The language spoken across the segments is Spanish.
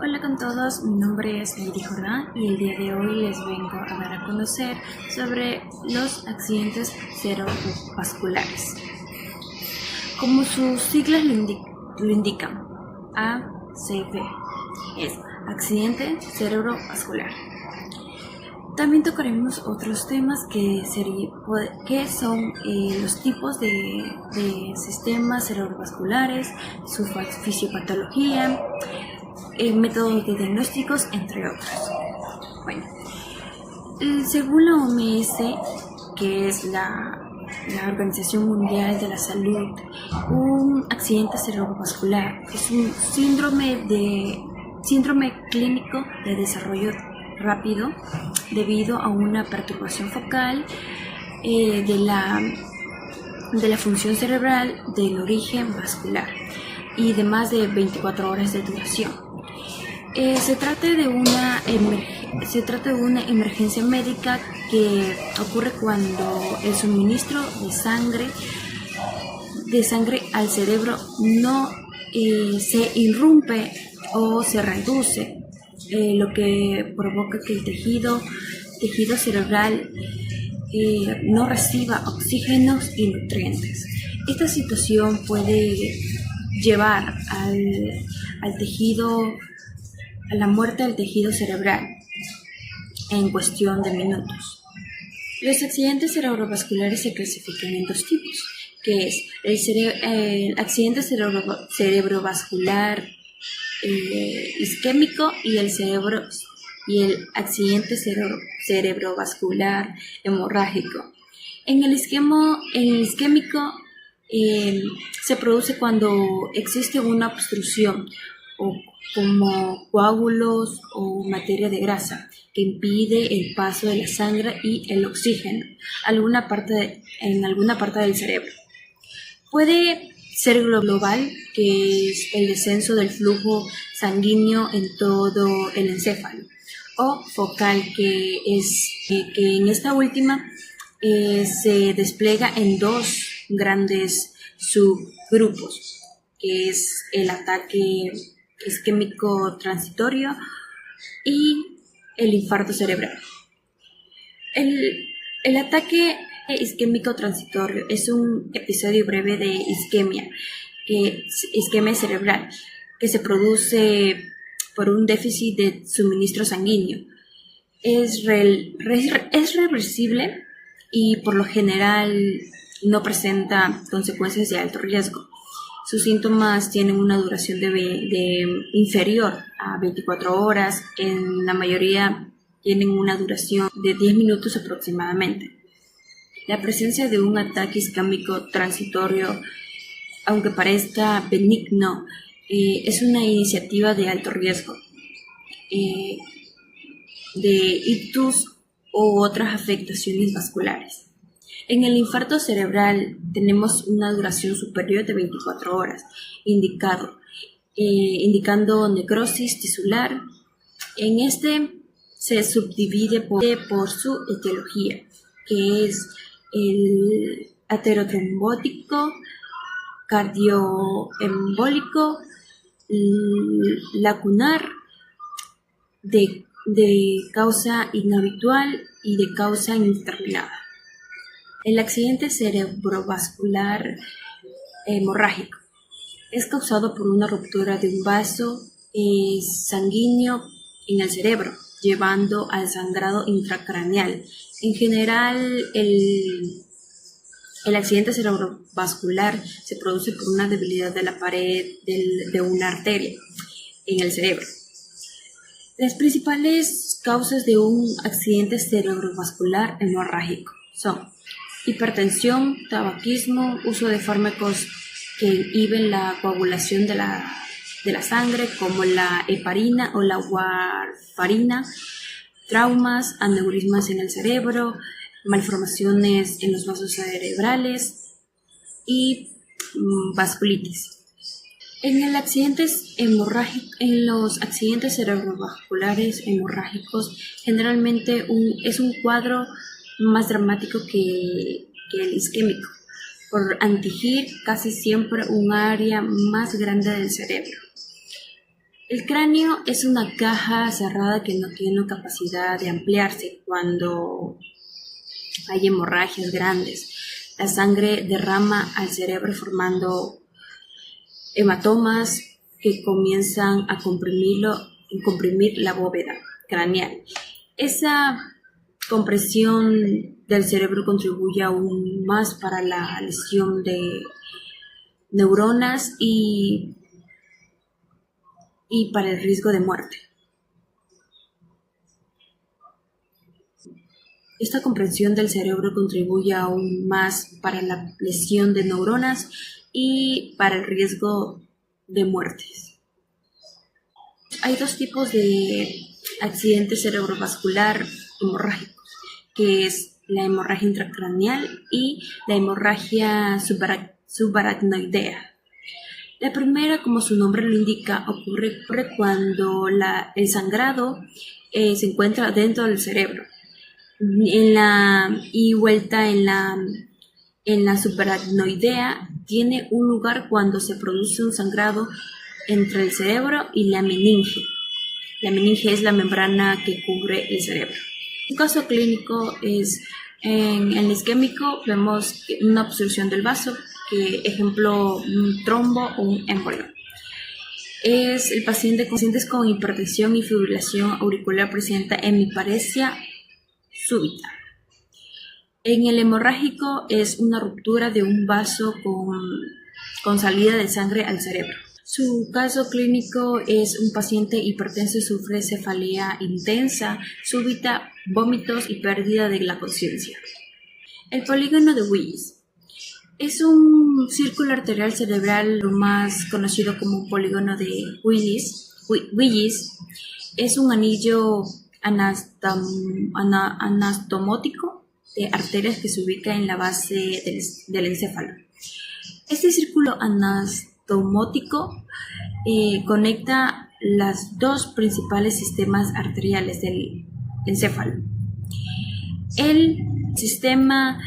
Hola con todos, mi nombre es Lady Jordán y el día de hoy les vengo a dar a conocer sobre los accidentes cerebrovasculares. Como sus siglas lo indican, ACV es accidente cerebrovascular. También tocaremos otros temas que son los tipos de sistemas cerebrovasculares, su fisiopatología, métodos de diagnósticos, entre otros. Bueno, según la OMS, que es la Organización Mundial de la Salud, un accidente cerebrovascular es un síndrome clínico de desarrollo rápido debido a una perturbación focal de la función cerebral del origen vascular y de más de 24 horas de duración. Se trata de una emergencia médica que ocurre cuando el suministro de sangre al cerebro no se irrumpe o se reduce, lo que provoca que el tejido cerebral no reciba oxígenos y nutrientes. Esta situación puede llevar a la muerte del tejido cerebral en cuestión de minutos. Los accidentes cerebrovasculares se clasifican en dos tipos, que es el accidente cerebrovascular isquémico y el accidente cerebrovascular hemorrágico. En el isquémico se produce cuando existe una obstrucción como coágulos o materia de grasa que impide el paso de la sangre y el oxígeno en alguna parte del cerebro. Puede ser global, que es el descenso del flujo sanguíneo en todo el encéfalo, o focal, que en esta última se despliega en dos grandes subgrupos, que es el ataque isquémico transitorio y el infarto cerebral. El ataque isquémico transitorio es un episodio breve de isquemia cerebral que se produce por un déficit de suministro sanguíneo. Es reversible y por lo general no presenta consecuencias de alto riesgo. Sus síntomas tienen una duración de inferior a 24 horas, en la mayoría tienen una duración de 10 minutos aproximadamente. La presencia de un ataque isquémico transitorio, aunque parezca benigno, es una iniciativa de alto riesgo de ictus u otras afectaciones vasculares. En el infarto cerebral tenemos una duración superior de 24 horas, indicando necrosis tisular. En este se subdivide por su etiología, que es el aterotrombótico, cardioembólico, lacunar, de causa inhabitual y de causa indeterminada. El accidente cerebrovascular hemorrágico es causado por una ruptura de un vaso sanguíneo en el cerebro, llevando al sangrado intracraneal. En general, el accidente cerebrovascular se produce por una debilidad de la pared de una arteria en el cerebro. Las principales causas de un accidente cerebrovascular hemorrágico son hipertensión, tabaquismo, uso de fármacos que inhiben la coagulación de la sangre, como la heparina o la warfarina, traumas, aneurismas en el cerebro, malformaciones en los vasos cerebrales y vasculitis. En los accidentes cerebrovasculares hemorrágicos, generalmente es un cuadro más dramático que el isquémico, por atingir casi siempre un área más grande del cerebro. El cráneo es una caja cerrada que no tiene capacidad de ampliarse cuando hay hemorragias grandes. La sangre derrama al cerebro formando hematomas que comienzan a comprimir la bóveda craneal. Esa compresión del cerebro contribuye aún más para la lesión de neuronas y para el riesgo de muerte. Esta comprensión del cerebro contribuye aún más para la lesión de neuronas y para el riesgo de muertes. Hay dos tipos de accidente cerebrovascular hemorrágicos, que es la hemorragia intracraneal y la hemorragia subaracnoidea. La primera, como su nombre lo indica, ocurre cuando el sangrado se encuentra dentro del cerebro. En la subaracnoidea tiene un lugar cuando se produce un sangrado entre el cerebro y la meninge. La meninge es la membrana que cubre el cerebro. Un caso clínico es en el isquémico, vemos una obstrucción del vaso, que ejemplo un trombo o un embolio. Es el pacientes con hipertensión y fibrilación auricular presenta hemiparesia súbita. En el hemorrágico es una ruptura de un vaso con salida de sangre al cerebro. Su caso clínico es un paciente hipertenso y sufre cefalea intensa, súbita, vómitos y pérdida de la conciencia. El polígono de Willis es un círculo arterial cerebral, lo más conocido como un polígono de Willis. Willis es un anillo anastomótico de arterias que se ubica en la base del encéfalo. Este círculo anastomótico conecta los dos principales sistemas arteriales del encéfalo. El sistema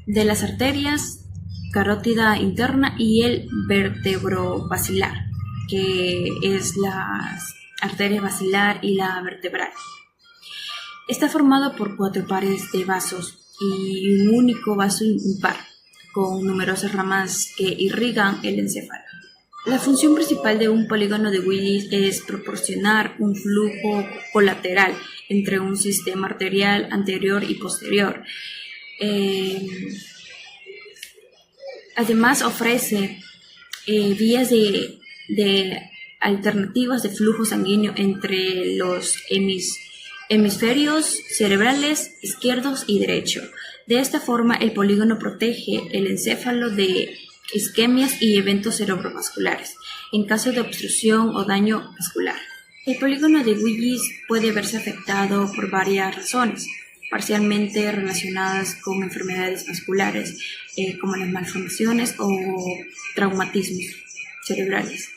de las arterias carótida interna y el vertebrovasilar, que es la arteria basilar y la vertebral. Está formado por 4 pares de vasos y un único vaso impar, con numerosas ramas que irrigan el encéfalo. La función principal de un polígono de Willis es proporcionar un flujo colateral entre un sistema arterial anterior y posterior. Además ofrece vías de alternativas de flujo sanguíneo entre los hemisferios cerebrales izquierdos y derecho. De esta forma, el polígono protege el encéfalo de isquemias y eventos cerebrovasculares en caso de obstrucción o daño vascular. El polígono de Willis puede verse afectado por varias razones, parcialmente relacionadas con enfermedades vasculares, como las malformaciones o traumatismos cerebrales.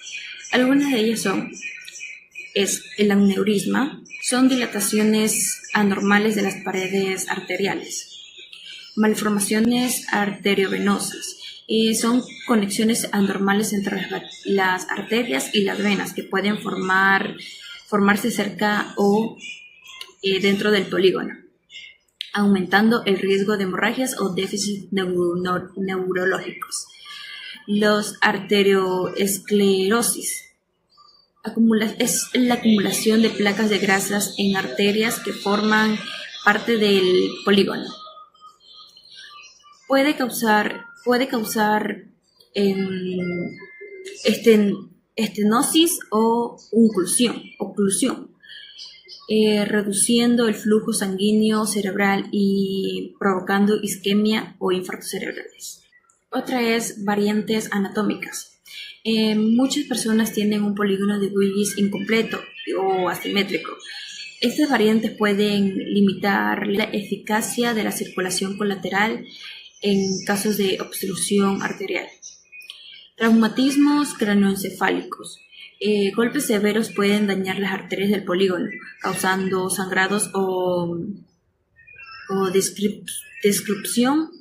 Algunas de ellas es el aneurisma, son dilataciones anormales de las paredes arteriales. Malformaciones arteriovenosas, son conexiones anormales entre las arterias y las venas que pueden formarse cerca o dentro del polígono, aumentando el riesgo de hemorragias o déficits neurológicos. Los arterioesclerosis es la acumulación de placas de grasas en arterias que forman parte del polígono. Puede causar estenosis o oclusión, reduciendo el flujo sanguíneo cerebral y provocando isquemia o infartos cerebrales. Otra es variantes anatómicas. Muchas personas tienen un polígono de Willis incompleto o asimétrico. Estas variantes pueden limitar la eficacia de la circulación colateral en casos de obstrucción arterial. Traumatismos cranoencefálicos. Golpes severos pueden dañar las arterias del polígono, causando sangrados o disrupción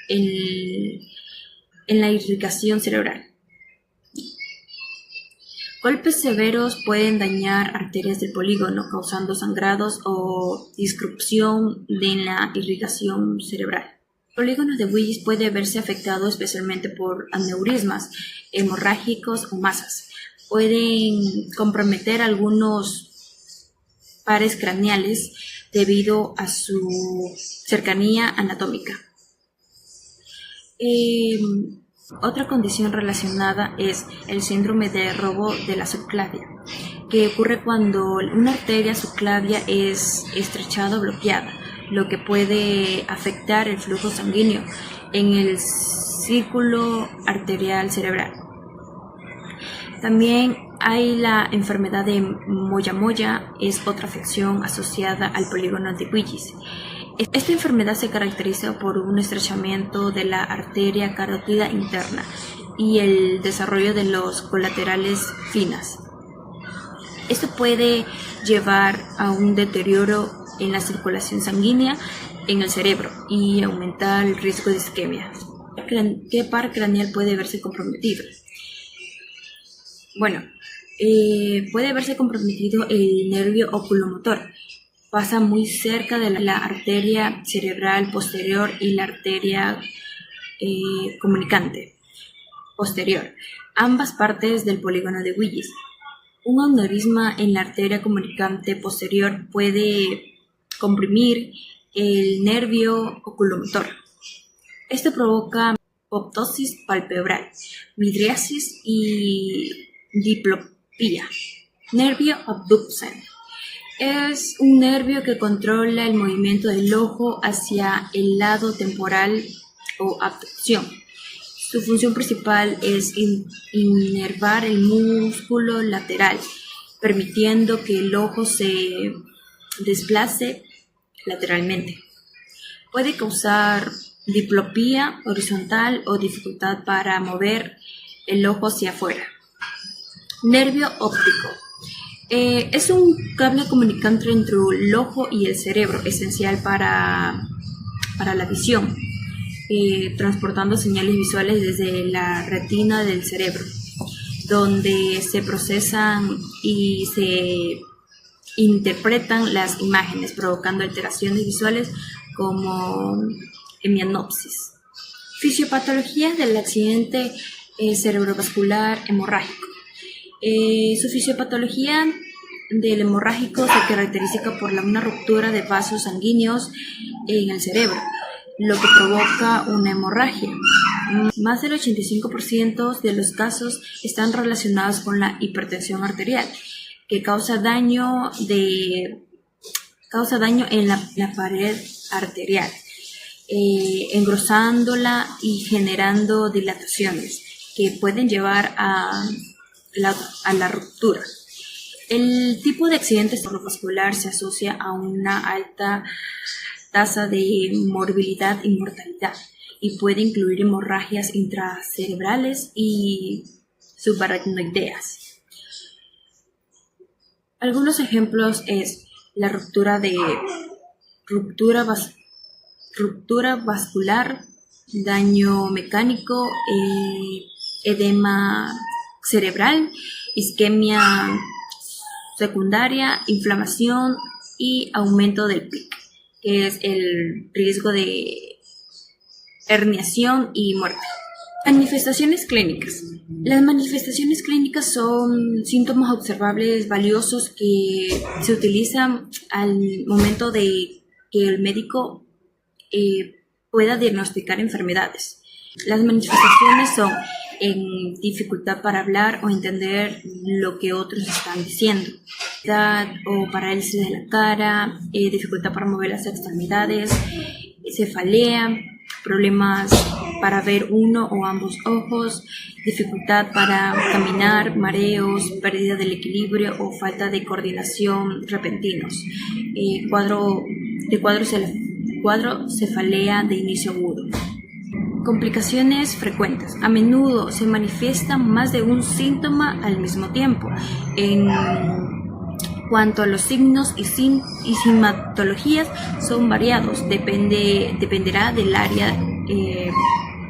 en la irrigación cerebral. Golpes severos pueden dañar arterias del polígono, causando sangrados o disrupción de la irrigación cerebral. El polígono de Willis puede verse afectado especialmente por aneurismas hemorrágicos o masas. Pueden comprometer algunos pares craneales debido a su cercanía anatómica. Otra condición relacionada es el síndrome de robo de la subclavia, que ocurre cuando una arteria subclavia es estrechada o bloqueada, lo que puede afectar el flujo sanguíneo en el círculo arterial cerebral. También hay la enfermedad de Moyamoya, es otra afección asociada al polígono de Willis. Esta enfermedad se caracteriza por un estrechamiento de la arteria carótida interna y el desarrollo de los colaterales finas. Esto puede llevar a un deterioro en la circulación sanguínea en el cerebro y aumentar el riesgo de isquemia. ¿Qué par craneal puede verse comprometido? Bueno, puede verse comprometido el nervio oculomotor. Pasa muy cerca de la arteria cerebral posterior y la arteria comunicante posterior, ambas partes del polígono de Willis. Un aneurisma en la arteria comunicante posterior puede comprimir el nervio oculomotor. Esto provoca apoptosis palpebral, midriasis y diplopía. Nervio abducente. Es un nervio que controla el movimiento del ojo hacia el lado temporal o abducción. Su función principal es inervar el músculo lateral, permitiendo que el ojo se desplace lateralmente. Puede causar diplopía horizontal o dificultad para mover el ojo hacia afuera. Nervio óptico. Es un cable comunicante entre el ojo y el cerebro, esencial para la visión, transportando señales visuales desde la retina del cerebro, donde se procesan y se interpretan las imágenes, provocando alteraciones visuales como hemianopsis. Fisiopatología del accidente cerebrovascular hemorrágico. Su fisiopatología del hemorrágico se caracteriza por una ruptura de vasos sanguíneos en el cerebro, lo que provoca una hemorragia. Más del 85% de los casos están relacionados con la hipertensión arterial, que causa daño en la pared arterial, engrosándola y generando dilataciones que pueden llevar a la ruptura. El tipo de accidente cerebrovascular se asocia a una alta tasa de morbilidad y mortalidad y puede incluir hemorragias intracerebrales y subaracnoideas. Algunos ejemplos es la ruptura vascular, daño mecánico, edema cerebral, isquemia secundaria, inflamación y aumento del PIC, que es el riesgo de herniación y muerte. Manifestaciones clínicas. Las manifestaciones clínicas son síntomas observables valiosos que se utilizan al momento de que el médico pueda diagnosticar enfermedades. Las manifestaciones son en dificultad para hablar o entender lo que otros están diciendo, o parálisis de la cara, dificultad para mover las extremidades, cefalea, problemas para ver uno o ambos ojos, dificultad para caminar, mareos, pérdida del equilibrio o falta de coordinación repentinos, cuadro cefalea de inicio agudo. Complicaciones frecuentes. A menudo se manifiestan más de un síntoma al mismo tiempo. En cuanto a los signos y sintomatologías, son variados. Dependerá del área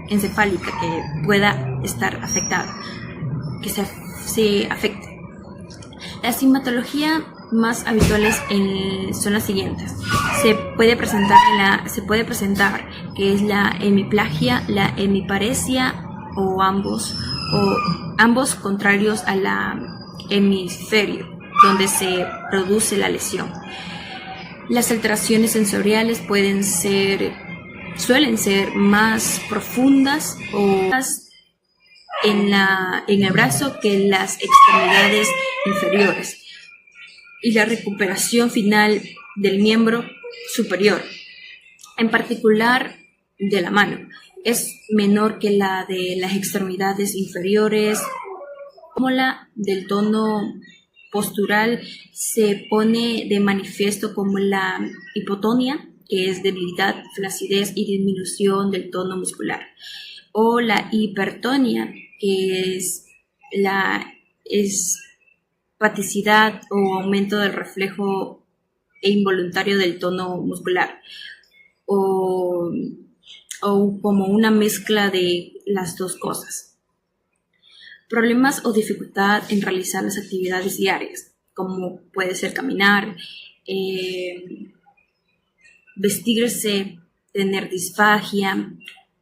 encefálica que pueda estar afectada, que se afecte. Las sintomatologías más habituales son las siguientes. Se puede presentar que es la hemiplagia, la hemiparesia o ambos contrarios a la hemisferio, donde se produce la lesión. Las alteraciones sensoriales suelen ser más profundas o más en el brazo que en las extremidades inferiores, y la recuperación final del miembro superior, en particular de la mano, es menor que la de las extremidades inferiores. Como la del tono postural se pone de manifiesto como la hipotonía, que es debilidad, flacidez y disminución del tono muscular, o la hipertonía, que es la espaticidad o aumento del reflejo e involuntario del tono muscular, o como una mezcla de las dos cosas. Problemas o dificultad en realizar las actividades diarias, como puede ser caminar, vestirse, tener disfagia,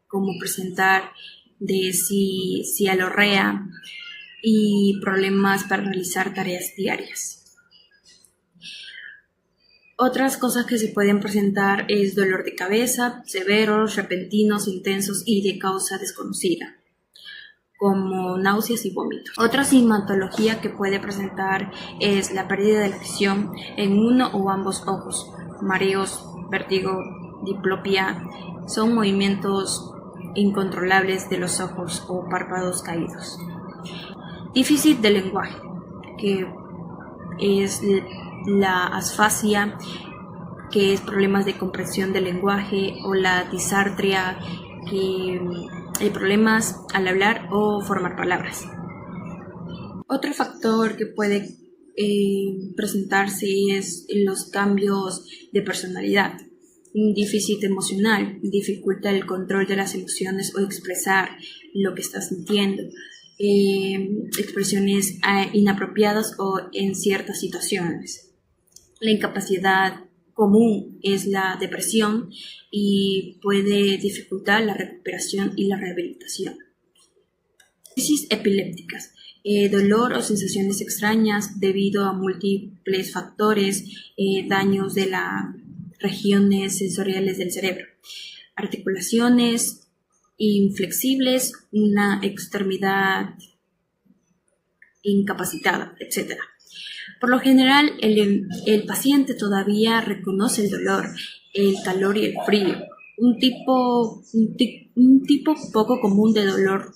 como presentar cialorrea, y problemas para realizar tareas diarias. Otras cosas que se pueden presentar es dolor de cabeza, severos, repentinos, intensos y de causa desconocida, como náuseas y vómitos. Otra sintomatología que puede presentar es la pérdida de la visión en uno o ambos ojos, mareos, vértigo, diplopia, son movimientos incontrolables de los ojos o párpados caídos. Déficit del lenguaje, que es la asfasia, que es problemas de comprensión del lenguaje, o la disartria, que hay problemas al hablar o formar palabras. Otro factor que puede presentarse es los cambios de personalidad. Un déficit emocional dificulta el control de las emociones o expresar lo que estás sintiendo. Expresiones inapropiadas o en ciertas situaciones. La incapacidad común es la depresión y puede dificultar la recuperación y la rehabilitación. Crisis epilépticas, dolor o sensaciones extrañas debido a múltiples factores, daños de las regiones sensoriales del cerebro, articulaciones inflexibles, una extremidad incapacitada, etc. Por lo general, el paciente todavía reconoce el dolor, el calor y el frío. Un tipo poco común de dolor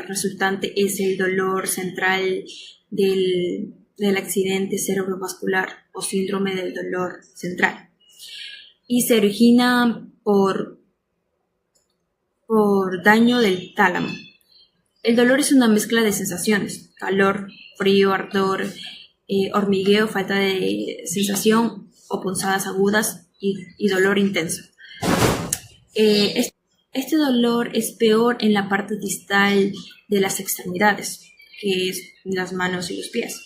resultante es el dolor central del accidente cerebrovascular o síndrome del dolor central, y se origina por daño del tálamo. El dolor es una mezcla de sensaciones: calor, frío, ardor, hormigueo, falta de sensación o punzadas agudas y dolor intenso. Este dolor es peor en la parte distal de las extremidades, que es las manos y los pies.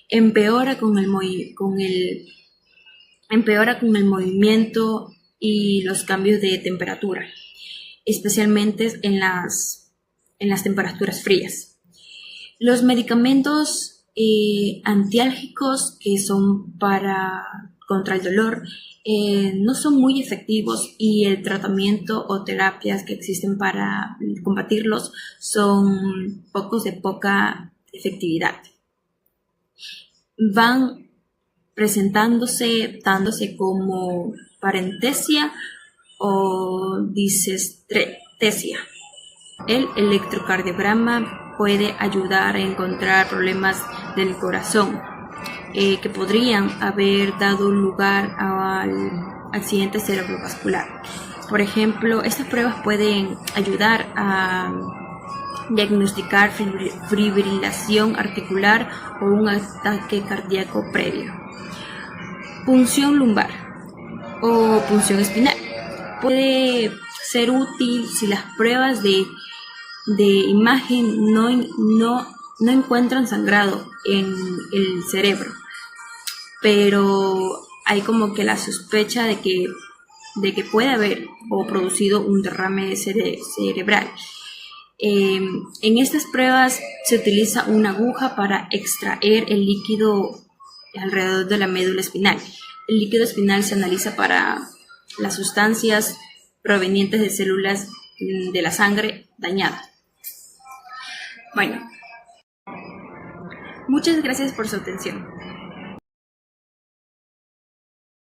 Empeora con el movimiento y los cambios de temperatura, especialmente en las temperaturas frías. Los medicamentos antiálgicos, que son contra el dolor, no son muy efectivos, y el tratamiento o terapias que existen para combatirlos son de poca efectividad. Van dándose como parentesia o disestesia. El electrocardiograma puede ayudar a encontrar problemas del corazón que podrían haber dado lugar al accidente cerebrovascular. Por ejemplo, estas pruebas pueden ayudar a diagnosticar fibrilación articular o un ataque cardíaco previo. Punción lumbar o punción espinal puede ser útil si las pruebas de imagen no no encuentran sangrado en el cerebro, pero hay como que la sospecha de que puede haber o producido un derrame cerebral. En estas pruebas se utiliza una aguja para extraer el líquido alrededor de la médula espinal. El líquido espinal se analiza para las sustancias provenientes de células de la sangre dañada. Bueno, muchas gracias por su atención.